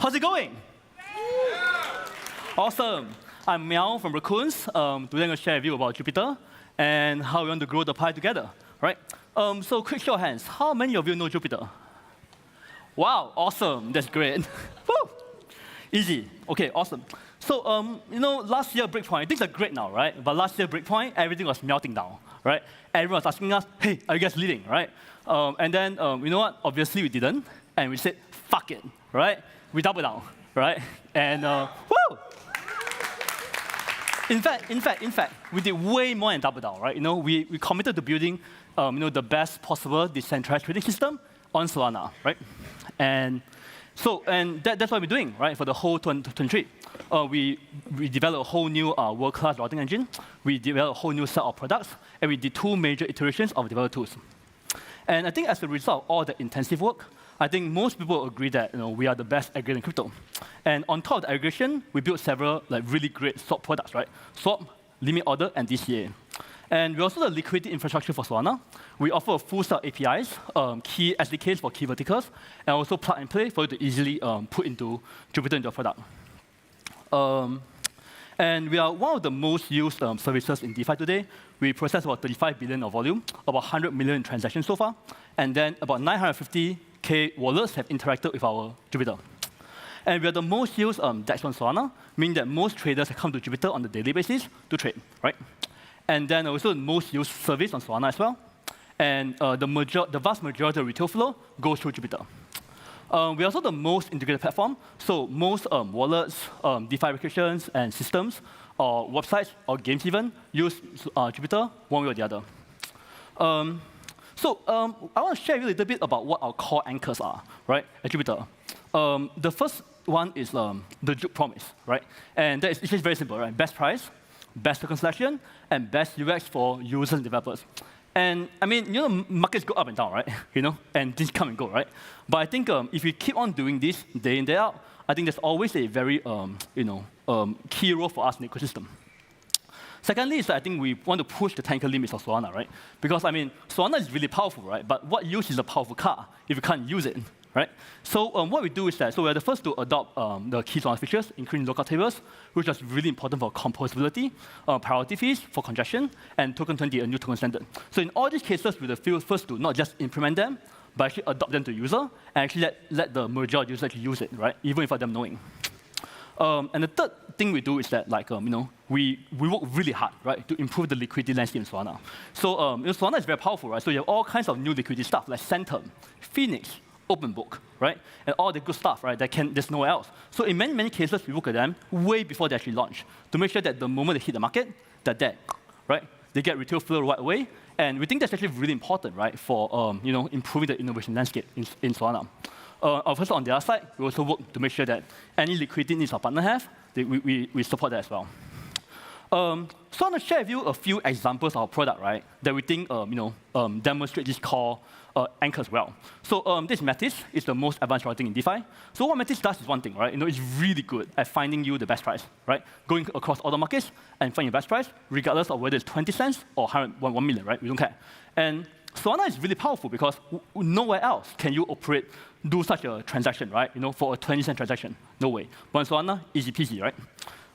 How's it going? Awesome. I'm Meow from Raccoons. Today I'm going to share with you about Jupyter and how we want to grow the pie together, right? So quick show of hands. How many of you know Jupyter? Wow, awesome. That's great. Woo! Easy. OK, awesome. So last year Breakpoint, things are great now, right? But last year Breakpoint, everything was melting down, right? Everyone was asking us, hey, are you guys leading, right? And then, you know what? Obviously we didn't. And we said, fuck it, right? We doubled down, right? And woo! In fact, we did way more than double down, right? We committed to building, the best possible decentralized trading system on Solana, right? And that's what we're doing, right? For the whole 2023, we developed a whole new world-class routing engine. We developed a whole new set of products, and we did 2 major iterations of developer tools. And I think as a result of all the intensive work, I think most people agree that we are the best aggregator in crypto. And on top of the aggregation, we built several really great swap products, right? Swap, limit order, and DCA. And we also have the liquidity infrastructure for Solana. We offer a full set of APIs, key SDKs for key verticals, and also plug and play for you to easily put into Jupyter into your product. And we are one of the most used services in DeFi today. We process about 35 billion of volume, about 100 million transactions so far, and then about 950K wallets have interacted with our Jupyter. And we are the most used DEX on Solana, meaning that most traders come to Jupyter on a daily basis to trade, right? And then also the most used service on Solana as well. And the vast majority of retail flow goes through Jupyter. We're also the most integrated platform. So most wallets, DeFi applications, and systems, or websites, or games even, use Jupyter one way or the other. I want to share with you a little bit about what our core anchors are, right, at Jupyter. The first one is the Jupe promise, right? And it's just very simple, right? Best price, best token selection, and best UX for users and developers. And I mean, markets go up and down, right? And things come and go, right? But I think if you keep on doing this day in, day out, I think there's always a very, key role for us in the ecosystem. Secondly, is I think we want to push the technical limits of Solana, right? Because I mean, Solana is really powerful, right? But what use is a powerful car if you can't use it, right? So what we do is that, so we're the first to adopt the key Solana features, including local tables, which is really important for composability, priority fees for congestion, and token 20, a new token standard. So in all these cases, we're the first to not just implement them, but actually adopt them to user, and actually let the majority of users actually use it, right? Even without them knowing. And the third thing we do is that, we work really hard, right, to improve the liquidity landscape in Solana. So Solana is very powerful, right? So you have all kinds of new liquidity stuff like Centum, Phoenix, OpenBook, right? And all the good stuff, right, there's nowhere else. So in many, many cases, we look at them way before they actually launch to make sure that the moment they hit the market, they're dead, right? They get retail flow right away. And we think that's actually really important, right, for improving the innovation landscape in Solana. Of course, on the other side, we also work to make sure that any liquidity needs our partner have, we support that as well. So I want to share with you a few examples of our product, right, that we think demonstrate this core anchors well. So this Metis is the most advanced routing in DeFi. So what Metis does is one thing, right? It's really good at finding you the best price, right? Going across all the markets and finding the best price, regardless of whether it's 20 cents or 1 million, right? We don't care. And Solana is really powerful because nowhere else can you do such a transaction, right? For a 20-cent transaction, no way. But in Solana, easy peasy, right?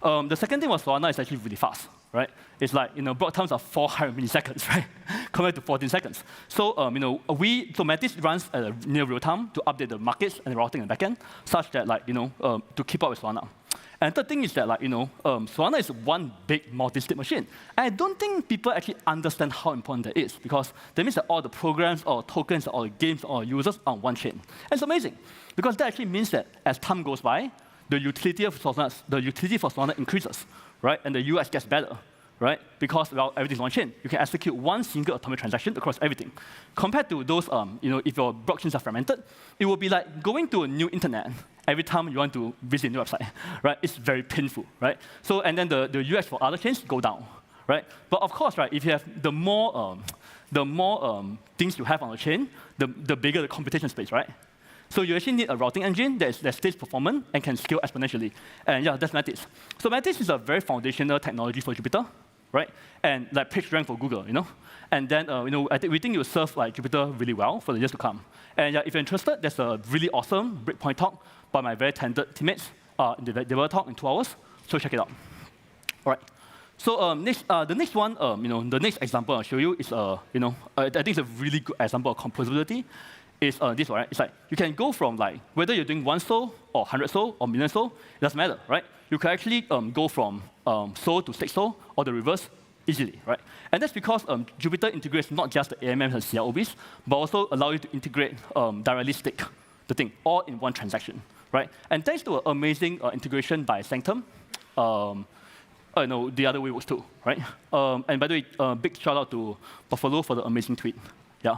The second thing was Solana is actually really fast, right? It's like block times are 400 milliseconds, right? Compared to 14 seconds. So Metis runs near real time to update the markets and the routing and backend, such that to keep up with Solana. And the third thing is that Solana is one big multi-state machine. And I don't think people actually understand how important that is, because that means that all the programs, or tokens, or games, or users are on one chain. And it's amazing, because that actually means that as time goes by, the utility for Solana increases, right? And the UX gets better, right? Because everything's on chain. You can execute one single atomic transaction across everything. Compared to those, if your blockchains are fragmented, it will be like going to a new internet every time you want to visit a new website, right? It's very painful, right? So, and then the UX for other chains go down, right? But of course, right, if you have the more things you have on the chain, the bigger the computation space, right? So you actually need a routing engine that stays performant and can scale exponentially. And yeah, that's Metis. So Metis is a very foundational technology for Jupyter, right? And like PageRank for Google, And then we think it will serve Jupyter really well for the years to come. And yeah, if you're interested, there's a really awesome Breakpoint talk by my very talented teammates in the developer talk in 2 hours. So check it out. All right. So the next one, the next example I'll show you is, I think it's a really good example of composability. Is this one, right? It's like you can go from like whether you're doing 1 SOL or 100 SOL or million SOL, it doesn't matter, right? You can actually go from SOL to 6 SOL or the reverse easily, right? And that's because Jupyter integrates not just the AMMs and CROBs, but also allow you to integrate directly stake the thing all in one transaction, right? And thanks to an amazing integration by Sanctum, no, the other way works too, right? And by the way, big shout out to Buffalo for the amazing tweet. Yeah.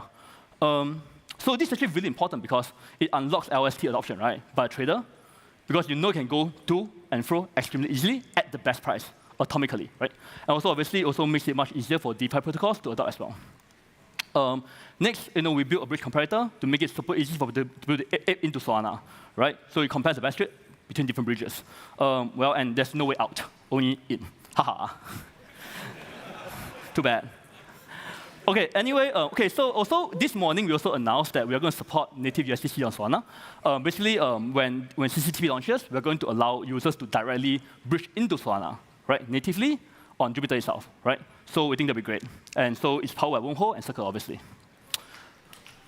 So this is actually really important because it unlocks LST adoption, right, by a trader, because you can go to and fro extremely easily at the best price, atomically, right? And also, obviously, also makes it much easier for DeFi protocols to adopt as well. Next, we built a bridge comparator to make it super easy for people to build it into Solana, right? So it compares the best rate between different bridges. And there's no way out, only in. Haha. Too bad. Okay, anyway, so also this morning we also announced that we are going to support native USDC on Solana. Basically, when CCTV launches, we're going to allow users to directly bridge into Solana, right, natively on Jupyter itself, right? So we think that'll be great. And so it's powered by Wormhole and Circle, obviously.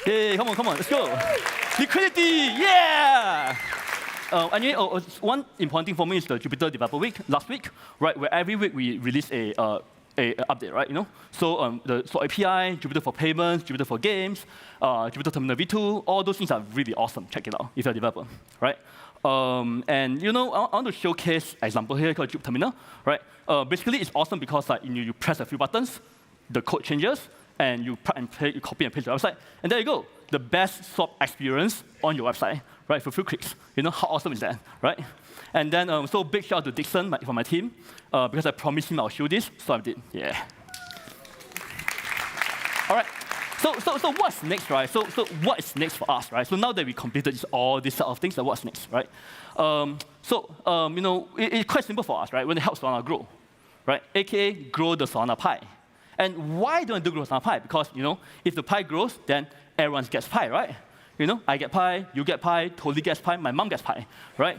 Hey, come on, let's go. Liquidity, yeah! Anyway, one important thing for me is the Jupyter Developer Week last week, right? Where every week we release a update, right? So so API, Jupyter for payments, Jupyter for games, Jupyter Terminal V2, all those things are really awesome. Check it out if you're a developer, right? And I want to showcase an example here called Jupyter Terminal, right? Basically, it's awesome because you press a few buttons, the code changes, and you copy and paste the website, and there you go. The best swap experience on your website, right? For a few clicks. How awesome is that, right? And then, so big shout out to Dixon from my team, because I promised him I'll show this, so I did. Yeah. All right. So what's next, right? So what is next for us, right? So now that we completed all these sort of things, what's next, right? It's quite simple for us, right? When it helps Solana grow, right? AKA grow the Solana pie. And why do I do grow Solana pie? Because if the pie grows, then everyone gets pie, right? I get pie, you get pie, Tolly gets pie, my mom gets pie, right?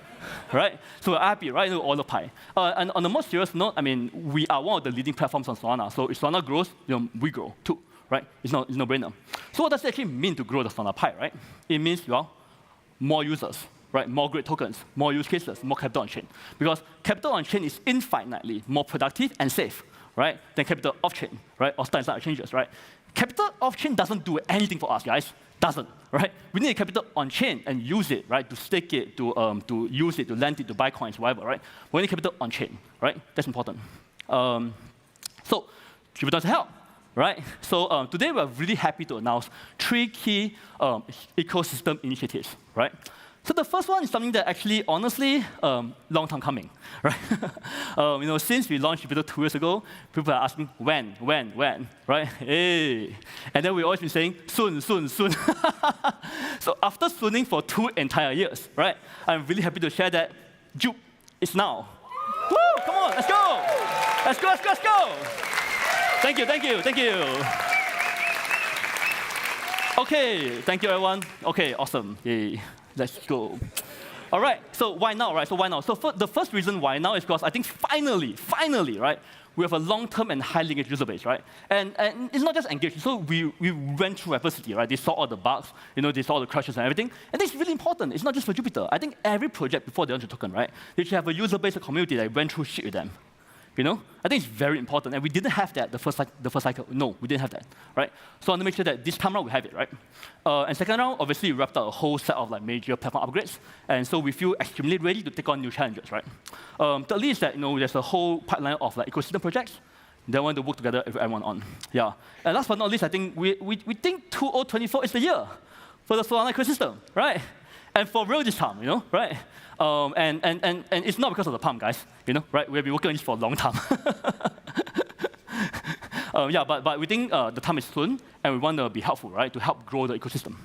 Right? So we're happy, right? All the pie. And on a more serious note, we are one of the leading platforms on Solana. So if Solana grows, we grow too, right? It's no brainer. So what does it actually mean to grow the Solana pie, right? It means more users, right? More great tokens, more use cases, more capital on chain. Because capital on chain is infinitely more productive and safe, right? Than capital off chain, right? Or start exchanges, right? Capital off chain doesn't do anything for us, guys. Doesn't, right? We need capital on chain and use it, right? To stake it, to use it, to lend it, to buy coins, whatever, right? We need capital on chain, right? That's important. So Jupyter to help, right? So today we're really happy to announce 3 key ecosystem initiatives, right? So the first one is something that actually, honestly, long time coming, right? Since we launched Jupyter 2 years ago, people are asking when, right? Hey, and then we always been saying soon. So after sooning for 2 entire years, right? I'm really happy to share that Jup is now. Woo! Come on, let's go! Let's go! Thank you. Okay, thank you everyone. Okay, awesome. Yay. Let's go. All right, so why now, right? So the first reason why now is because I think finally, right, we have a long-term and highly engaged user base, right? And it's not just engaged. So we went through adversity, right? They saw all the bugs, they saw all the crashes and everything. And that's really important. It's not just for Jupyter. I think every project before they launch a token, right, they should have a user base, a community that went through shit with them. I think it's very important, and we didn't have that the first cycle. No, we didn't have that, right? So I want to make sure that this time around we have it, right? And second round, obviously, we wrapped up a whole set of major platform upgrades, and so we feel extremely ready to take on new challenges, right? Thirdly is that there's a whole pipeline of ecosystem projects that want to work together with everyone on. Yeah. And last but not least, I think we think 2024 is the year for the Solana ecosystem, right? And for real this time, right? And it's not because of the pump, guys, right? We've been working on this for a long time. But we think the time is soon, and we want to be helpful, right, to help grow the ecosystem.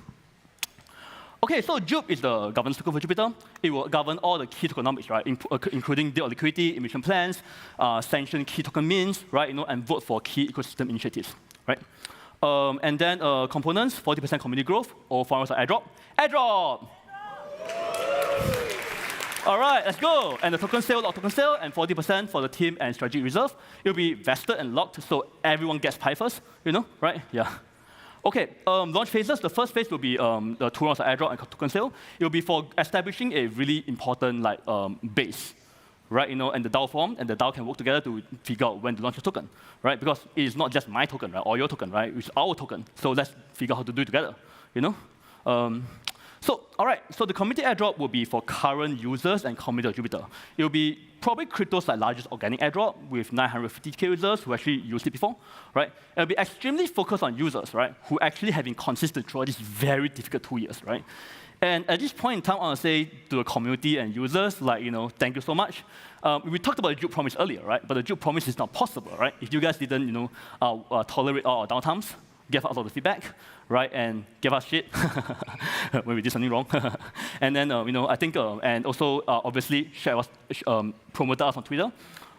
Okay, so Jup is the governance token for Jupyter. It will govern all the key tokenomics, right, including date of liquidity, emission plans, sanction key token means, right, and vote for key ecosystem initiatives, right? And then components, 40% community growth, or followers are airdrop. Airdrop! All right, let's go. And the token sale, lock token sale, and 40% for the team and strategic reserve. It'll be vested and locked, so everyone gets pi first, right? Yeah. Okay, launch phases. The first phase will be the 2 rounds of airdrop and token sale. It will be for establishing a really important base, right? And the DAO form, and the DAO can work together to figure out when to launch a token, right? Because it is not just my token, right, or your token, right? It's our token. So let's figure out how to do it together, All right, so the community airdrop will be for current users and community of Jupiter. It will be probably crypto's largest organic airdrop with 950K users who actually used it before, right? It'll be extremely focused on users, right, who actually have been consistent throughout these very difficult 2 years, right? And at this point in time, I want to say to the community and users, thank you so much. We talked about the Jupe promise earlier, right? But the Jupe promise is not possible, right? If you guys didn't, tolerate all our downtimes, give us all the feedback, right, and give us shit when we did something wrong. And then, I think, and also, obviously, share us, promote us on Twitter,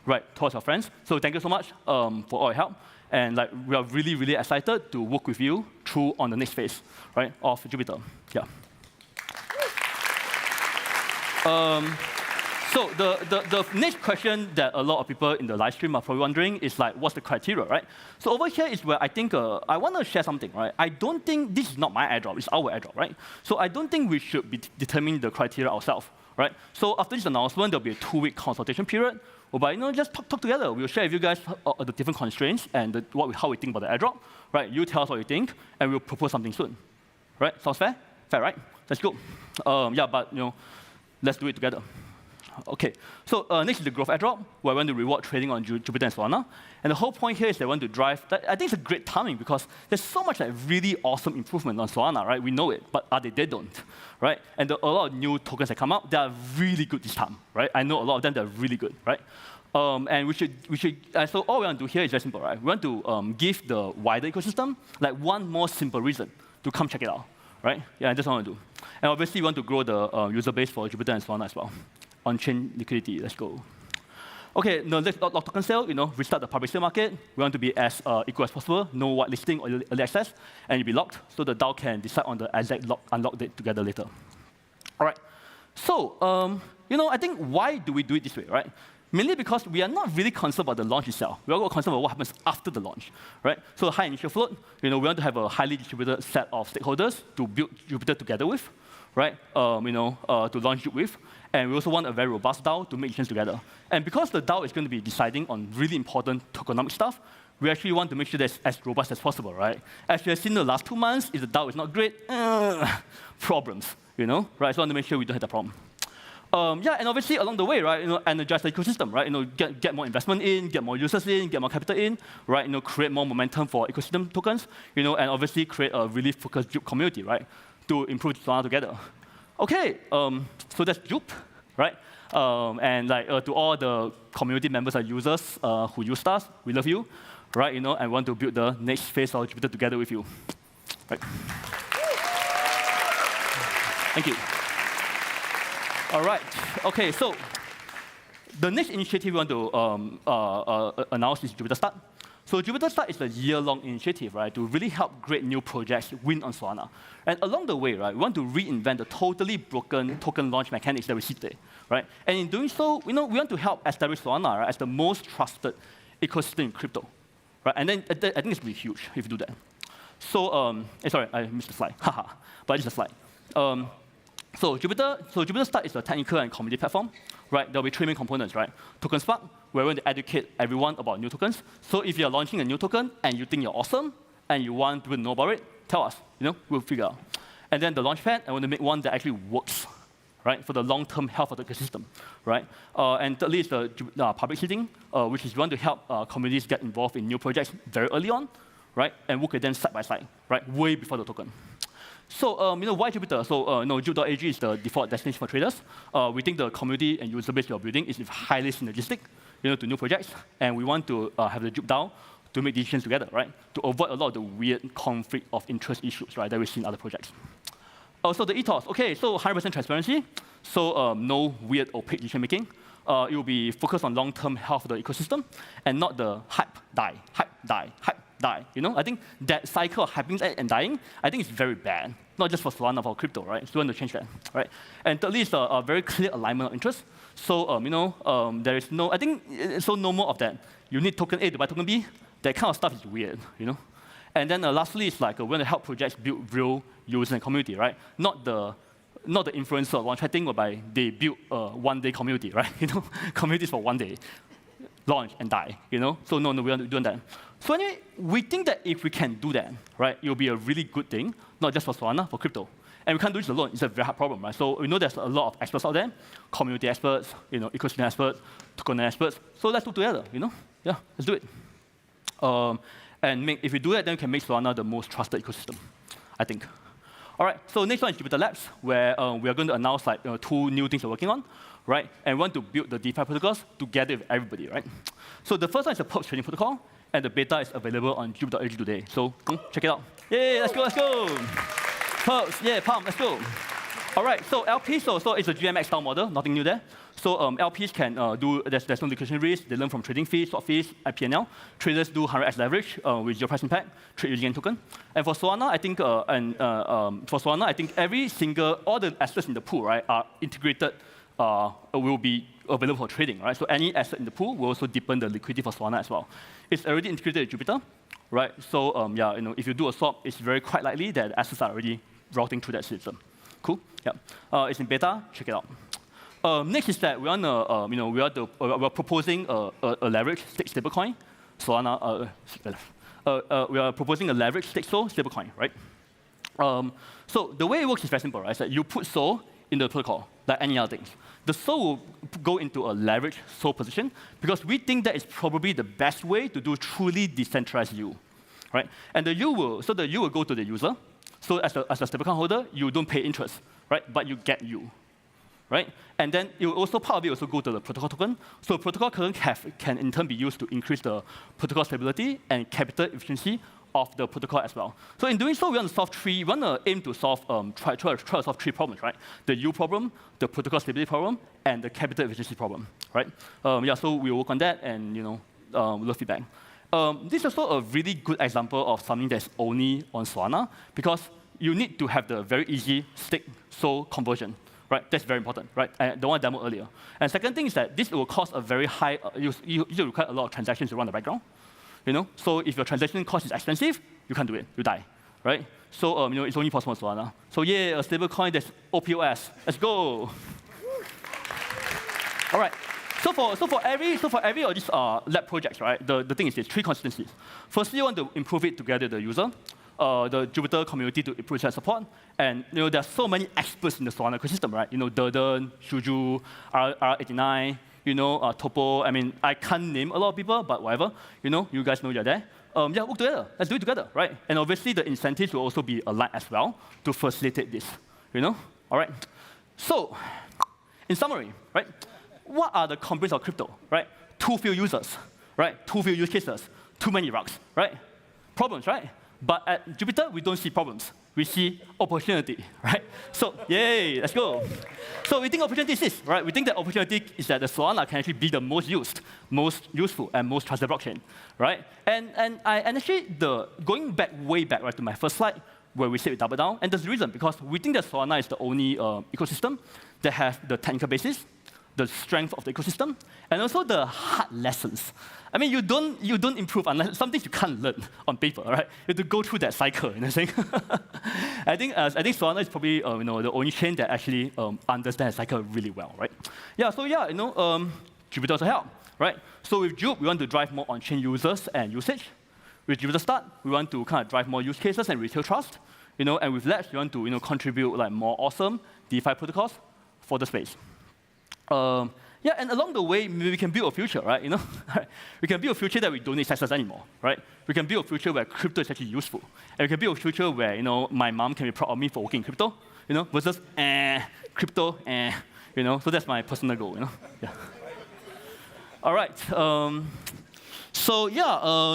right, towards your friends. So thank you so much for all your help. And we are really, really excited to work with you through on the next phase, right, of Jupiter. Yeah. So the next question that a lot of people in the live stream are probably wondering is what's the criteria, right? So over here is where I think I want to share something, right? I don't think this is not my airdrop, it's our airdrop, right? So I don't think we should be determining the criteria ourselves, right? So after this announcement, there'll be a 2-week consultation period, whereby just talk together. We'll share with you guys the different constraints and how we think about the airdrop, right? You tell us what you think, and we'll propose something soon, right? Sounds fair? Fair, right? Let's go. Yeah, but let's do it together. Okay, so next is the growth airdrop, where I want to reward trading on Jupiter and Solana. And the whole point here is they want to drive, I think it's a great timing because there's so much really awesome improvement on Solana, right? We know it, but they don't, right? And a lot of new tokens that come out, they are really good this time, right? I know a lot of them, they're really good, right? And we should, so all we want to do here is very simple, right? We want to give the wider ecosystem one more simple reason to come check it out, right? Yeah, that's what I want to do. And obviously, we want to grow the user base for Jupiter and Solana as well. On-chain liquidity, let's go. Okay, now let's lock token sale, restart the public sale market. We want to be as equal as possible, no whitelisting or early access, and it'll be locked, so the DAO can decide on the exact unlock date together later. All right, so, I think why do we do it this way, right? Mainly because we are not really concerned about the launch itself. We are more concerned about what happens after the launch, right? So high initial float, we want to have a highly distributed set of stakeholders to build Jupiter together with, right? To launch Jupe with. And we also want a very robust DAO to make decisions together. And because the DAO is going to be deciding on really important tokenomic stuff, we actually want to make sure that it's as robust as possible, right? As we have seen in the last 2 months, if the DAO is not great, problems, right? So I want to make sure we don't have that problem. Yeah, and obviously along the way, right, energize the ecosystem, right? Get more investment in, get more users in, get more capital in, right? Create more momentum for ecosystem tokens, and obviously create a really focused Jupe community, right? To improve Solana together. Okay, so that's Jupe, right? And to all the community members and users who use us, we love you, right? And want to build the next phase of Jupiter together with you, right? Thank you. All right. Okay, so the next initiative we want to announce is Jupiter Start. So Jupiter Start is a year-long initiative, right, to really help great new projects win on Solana. And along the way, right, we want to reinvent the totally broken token launch mechanics that we see today, right? And in doing so, we want to help establish Solana, right, as the most trusted ecosystem in crypto, right? And then I think it's really huge if you do that. So, sorry, I missed the slide, haha, but it's a slide. So Jupiter Start is a technical and community platform, right? There'll be 3 main components, right? Token Spark, where we want to educate everyone about new tokens. So if you're launching a new token and you think you're awesome and you want people to know about it, tell us, we'll figure out. And then the Launchpad, I want to make one that actually works, right? For the long-term health of the ecosystem, right? And thirdly is the public seeding, which is we want to help communities get involved in new projects very early on, right? And work with them side by side, right? Way before the token. So, why Jupiter? So, Jupe.ag is the default destination for traders. We think the community and user base you're building is highly synergistic, to new projects, and we want to have the Jupe DAO to make decisions together, right? To avoid a lot of the weird conflict of interest issues, right, that we see in other projects. So the ethos, okay, so 100% transparency. So no weird opaque decision making. It will be focused on long-term health of the ecosystem and not the hype, die. I think that cycle of hyping and dying, I think it's very bad, Not just for Solana, for crypto, right? So we want to change that, right? And thirdly is a very clear alignment of interest. So, there is no, I think, so no more of that. You need token A to buy token B. That kind of stuff is weird, And then lastly, it's like we want to help projects build real users and community, right? Not the influencer launch thing whereby they build a one-day community, right? Communities for one day, launch and die, So no, we aren't doing that. So anyway, we think that if we can do that, right, it will be a really good thing, not just for Solana, for crypto. And we can't do this alone. It's a very hard problem, right? So we know there's a lot of experts out there, community experts, ecosystem experts, token experts. So let's do it together, Yeah, let's do it. And if we do that, then we can make Solana the most trusted ecosystem, I think. All right, so next one is Jupiter Labs, where we are going to announce 2 new things we're working on, right? And we want to build the DeFi protocols together with everybody, right? So the first one is the Perps trading protocol, and the beta is available on Jupiter.ag today. So check it out. Yay, let's go. Perps, yeah, pump, let's go. All right, so LPs, so it's a GMX style model, nothing new there. So LPs can there's no liquidation risk. They learn from trading fees, swap fees, IPNL. Traders do 100x leverage with zero price impact, trade using token. And for Solana, I think, all the assets in the pool, right, are integrated, will be available for trading, right? So any asset in the pool will also deepen the liquidity for Solana as well. It's already integrated with Jupiter, right? So if you do a swap, it's very quite likely that assets are already routing through that system. Cool. Yeah. It's in beta. Check it out. Next is that we're proposing a leverage stake stablecoin. Solana. We are proposing a leverage stake SOL stablecoin, right? So the way it works is very simple, right? It's that you put SOL in the protocol, like any other things. The SOL will go into a leverage SOL position because we think that is probably the best way to do truly decentralized yield, right? And the yield will go to the user. So as a stablecoin holder, you don't pay interest, right? But you get yield, right? And then part of it also go to the protocol token. So protocol token can in turn be used to increase the protocol stability and capital efficiency of the protocol as well. So in doing so, we want to aim to try to solve 3 problems, right? The yield problem, the protocol stability problem, and the capital efficiency problem, right? So we'll work on that and we'll love feedback. This is also a really good example of something that's only on Solana because you need to have the very easy stake SOL conversion, right? That's very important, right? The one I demoed earlier. And second thing is that this will cost a very high, you require a lot of transactions to run the background, So if your transaction cost is expensive, you can't do it, you die, right? So it's only possible on Solana. So yeah, a stablecoin that's OPOS. Let's go. All right. So for every of these lab projects, right, the thing is there's 3 consistencies. Firstly, you want to improve it together with the user, the Jupiter community to improve their support, and there are so many experts in the Solana ecosystem, right? Durden, Shuju, R89, Topo. I mean, I can't name a lot of people, but whatever. You guys know you're there. Work together. Let's do it together, right? And obviously, the incentives will also be aligned as well to facilitate this. All right. So, in summary, right? What are the complaints of crypto, right? Too few users, right? Too few use cases, too many rocks, right? Problems, right? But at Jupiter, we don't see problems. We see opportunity, right? So, yay, let's go. So we think opportunity is this, right? We think that opportunity is that the Solana can actually be the most used, most useful, and most trusted blockchain, right? And actually, going way back, right, to my first slide, where we said we double down, and there's a reason, because we think that Solana is the only ecosystem that has the technical basis, the strength of the ecosystem, and also the hard lessons. I mean, you don't improve unless some things you can't learn on paper, right? You have to go through that cycle, I think Solana is probably the only chain that actually understands that cycle really well, right? Jupiter also help, right? So with Jupe, we want to drive more on-chain users and usage. With Jupiter Start, we want to kind of drive more use cases and retail trust, and with Labs, we want to contribute more awesome DeFi protocols for the space. And along the way, maybe we can build a future, right? We can build a future that we don't need access anymore, right? We can build a future where crypto is actually useful, and we can build a future where my mom can be proud of me for working in crypto, versus crypto, So that's my personal goal, Yeah. All right.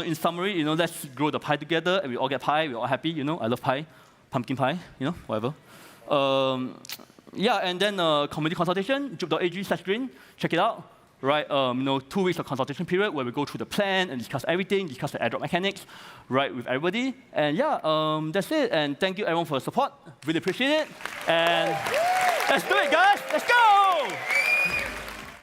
In summary, let's grow the pie together, and we all get pie. We're all happy, I love pie, pumpkin pie, whatever. And then community consultation, jupe.ag/green, check it out. right? 2 weeks of consultation period where we go through the plan and discuss everything, discuss the airdrop mechanics, right, with everybody. And yeah, that's it. And thank you everyone for the support. Really appreciate it. And let's do it, guys. Let's go.